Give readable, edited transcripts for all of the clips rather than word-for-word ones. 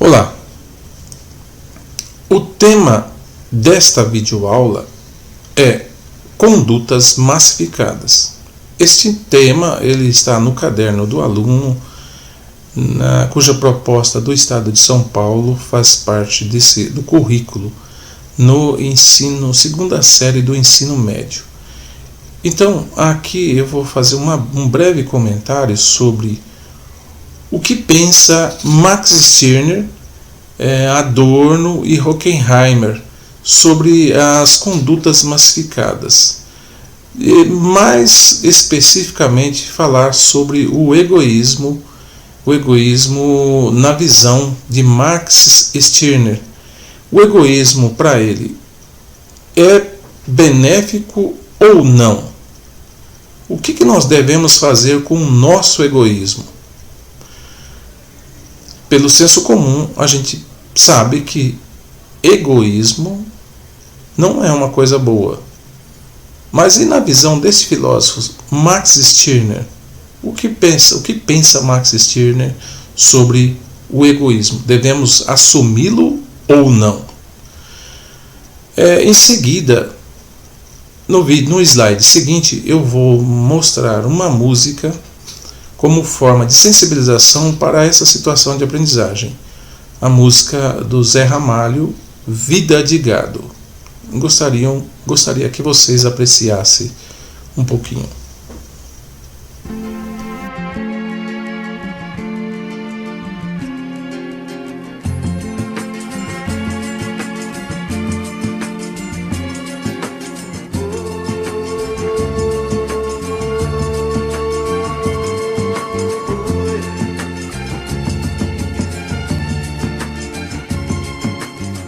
Olá, o tema desta videoaula é condutas massificadas. Este tema ele está no caderno do aluno, cuja proposta do Estado de São Paulo faz parte do currículo no ensino, segunda série do ensino médio. Então, aqui eu vou fazer um breve comentário sobre o que pensa Max Stirner, Adorno e Horkheimer sobre as condutas massificadas. E mais especificamente falar sobre o egoísmo na visão de Max Stirner. O egoísmo para ele é benéfico ou não? O que nós devemos fazer com o nosso egoísmo? Pelo senso comum, a gente sabe que egoísmo não é uma coisa boa. Mas e na visão desse filósofo Max Stirner? O que pensa Max Stirner sobre o egoísmo? Devemos assumi-lo ou não? Em seguida, no slide seguinte, eu vou mostrar uma música como forma de sensibilização para essa situação de aprendizagem. A música do Zé Ramalho, Vida de Gado. Gostaria que vocês apreciassem um pouquinho.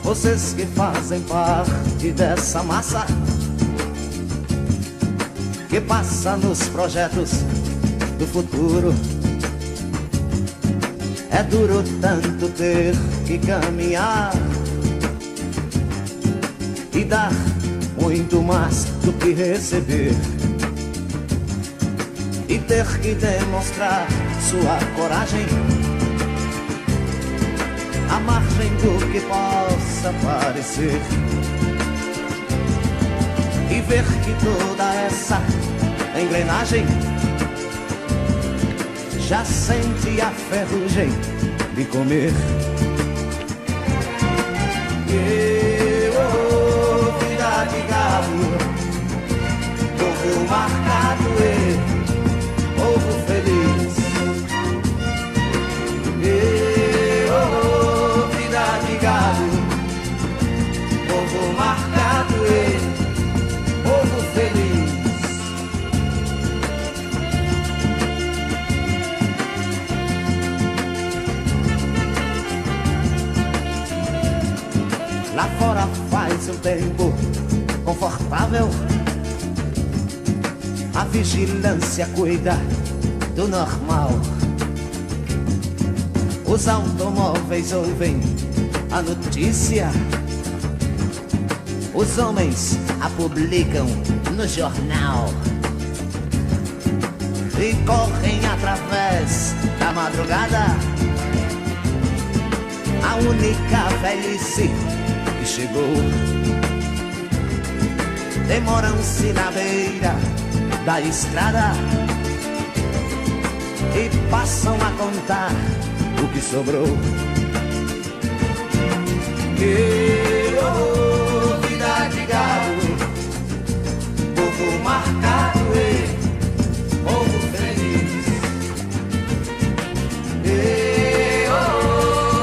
Vocês que fazem parte dessa massa que passa nos projetos do futuro, é duro tanto ter que caminhar e dar muito mais do que receber, e ter que demonstrar sua coragem à margem do que possa parecer, e ver que toda essa engrenagem já sente a ferrugem de comer. Vida de gado, povo marcado e povo feliz. Povo marcado e povo feliz. Lá fora faz um tempo confortável, a vigilância cuida do normal. Os automóveis ouvem a notícia, os homens a publicam no jornal e correm através da madrugada. A única velhice que chegou, demoram-se na beira da estrada e passam a contar o que sobrou. Vida de gado, povo marcado e povo feliz.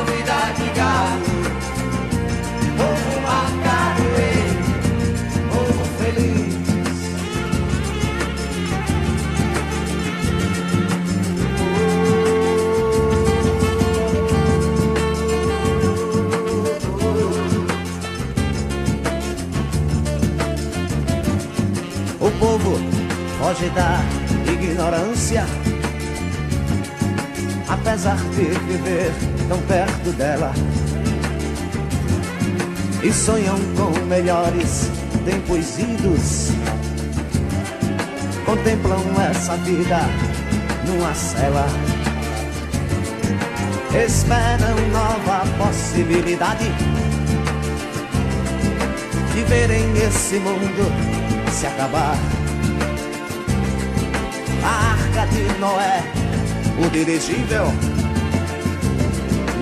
Vida de gado, povo marcado e povo feliz. O povo foge da ignorância, apesar de viver tão perto dela, e sonham com melhores tempos idos. Contemplam essa vida numa cela, esperam nova possibilidade de verem esse mundo se acabar. A Arca de Noé, o dirigível,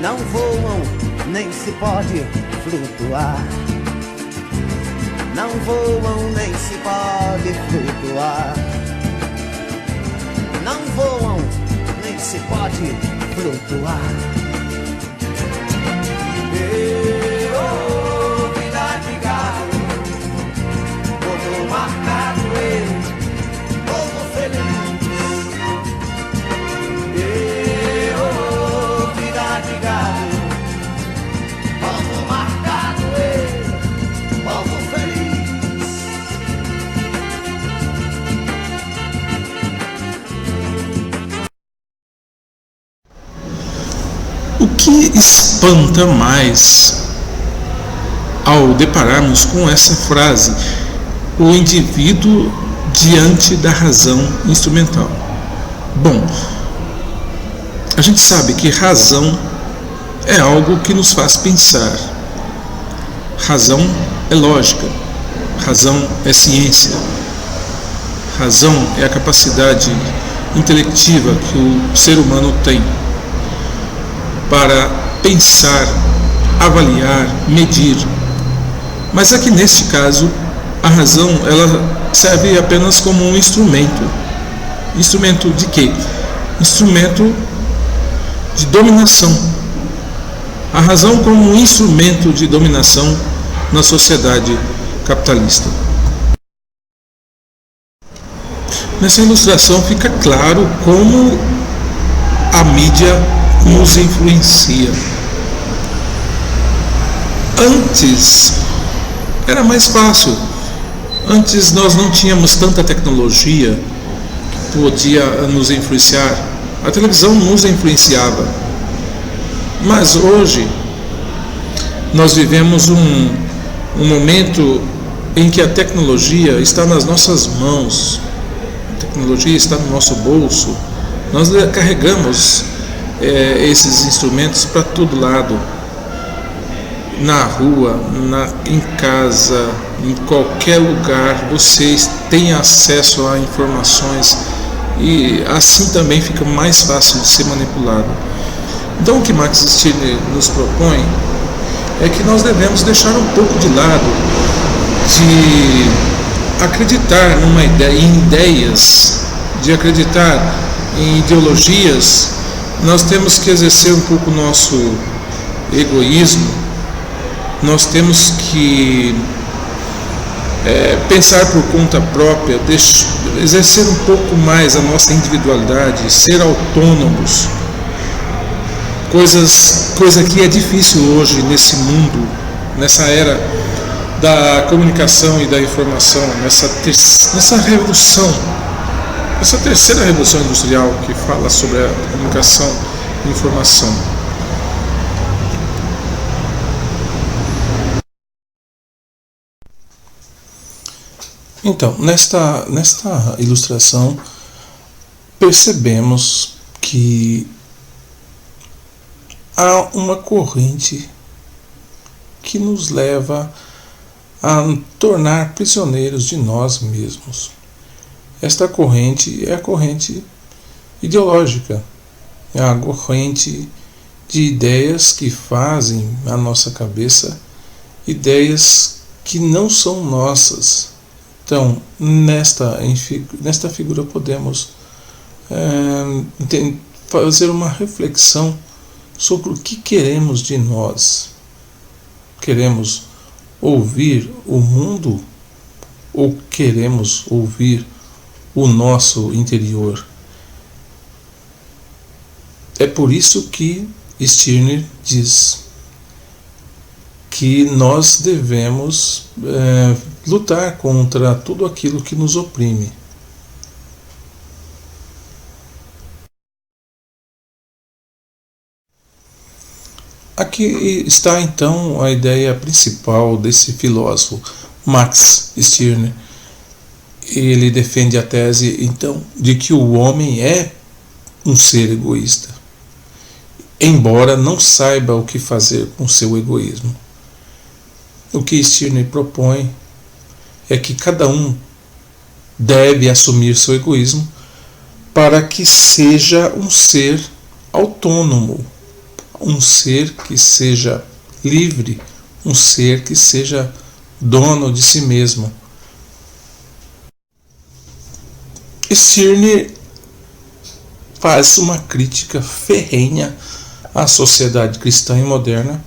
não voam nem se pode flutuar. Não voam nem se pode flutuar. Não voam nem se pode flutuar. Vida de gado, povo marcado, povo feliz. Vida de gado, povo marcado, povo feliz. O que espanta mais ao depararmos com essa frase, o indivíduo diante da razão instrumental? Bom, a gente sabe que razão é algo que nos faz pensar. Razão é lógica, razão é ciência, razão é a capacidade intelectiva que o ser humano tem para pensar, avaliar, medir. Mas aqui neste caso, a razão ela serve apenas como um instrumento. Instrumento de quê? Instrumento de dominação. A razão como um instrumento de dominação na sociedade capitalista. Nessa ilustração fica claro como a mídia nos influencia. Antes era mais fácil. Antes nós não tínhamos tanta tecnologia que podia nos influenciar. A televisão nos influenciava. Mas hoje nós vivemos um momento em que a tecnologia está nas nossas mãos. A tecnologia está no nosso bolso. Nós carregamos esses instrumentos para todo lado. Na rua, em casa, em qualquer lugar, vocês têm acesso a informações e assim também fica mais fácil de ser manipulado. Então o que Max Stirner nos propõe é que nós devemos deixar um pouco de lado de acreditar em ideias, de acreditar em ideologias. Nós temos que exercer um pouco o nosso egoísmo. Nós temos que pensar por conta própria, exercer um pouco mais a nossa individualidade, ser autônomos, coisa que é difícil hoje nesse mundo, nessa era da comunicação e da informação, nessa revolução, essa terceira revolução industrial que fala sobre a comunicação e informação. Então, nesta ilustração, percebemos que há uma corrente que nos leva a tornar prisioneiros de nós mesmos. Esta corrente é a corrente ideológica, é a corrente de ideias que fazem a nossa cabeça ideias que não são nossas. Então, nesta figura podemos fazer uma reflexão sobre o que queremos de nós. Queremos ouvir o mundo ou queremos ouvir o nosso interior? É por isso que Stirner diz que nós devemos lutar contra tudo aquilo que nos oprime. Aqui está então a ideia principal desse filósofo, Max Stirner. Ele defende a tese então de que o homem é um ser egoísta. embora não saiba o que fazer com seu egoísmo. O que Stirner propõe é que cada um deve assumir seu egoísmo para que seja um ser autônomo, um ser que seja livre, um ser que seja dono de si mesmo. Stirner faz uma crítica ferrenha à sociedade cristã e moderna,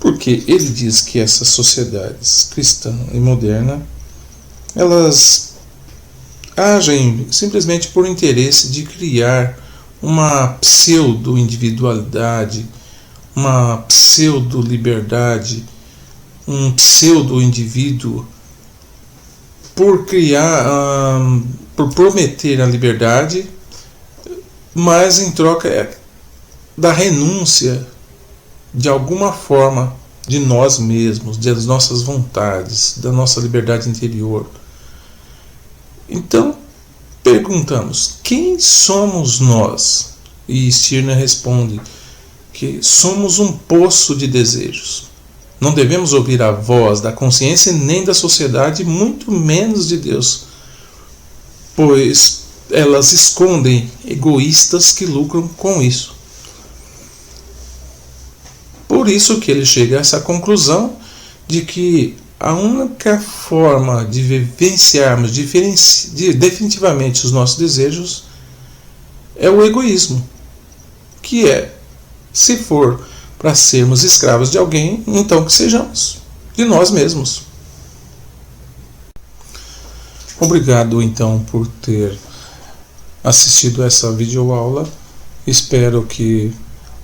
porque ele diz que essas sociedades cristã e moderna, elas agem simplesmente por interesse de criar uma pseudo-individualidade, uma pseudo-liberdade, um pseudo-indivíduo, por criar, por prometer a liberdade, mas em troca da renúncia de alguma forma de nós mesmos, das nossas vontades, da nossa liberdade interior. Então, perguntamos, quem somos nós? E Stirner responde que somos um poço de desejos. Não devemos ouvir a voz da consciência nem da sociedade, muito menos de Deus, pois elas escondem egoístas que lucram com isso. Por isso que ele chega a essa conclusão de que a única forma de vivenciarmos definitivamente os nossos desejos é o egoísmo, que é, se for para sermos escravos de alguém, então que sejamos de nós mesmos. Obrigado então por ter assistido essa videoaula. Espero que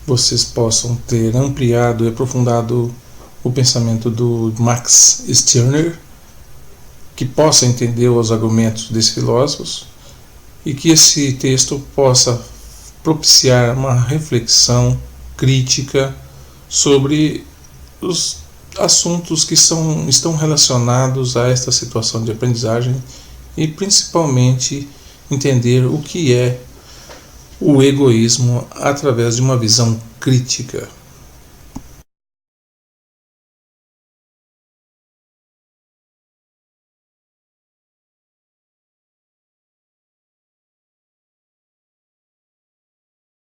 vocês possam ter ampliado e aprofundado o pensamento do Max Stirner, que possa entender os argumentos desses filósofos e que esse texto possa propiciar uma reflexão crítica sobre os assuntos que estão relacionados a esta situação de aprendizagem e principalmente entender o que é o egoísmo através de uma visão crítica.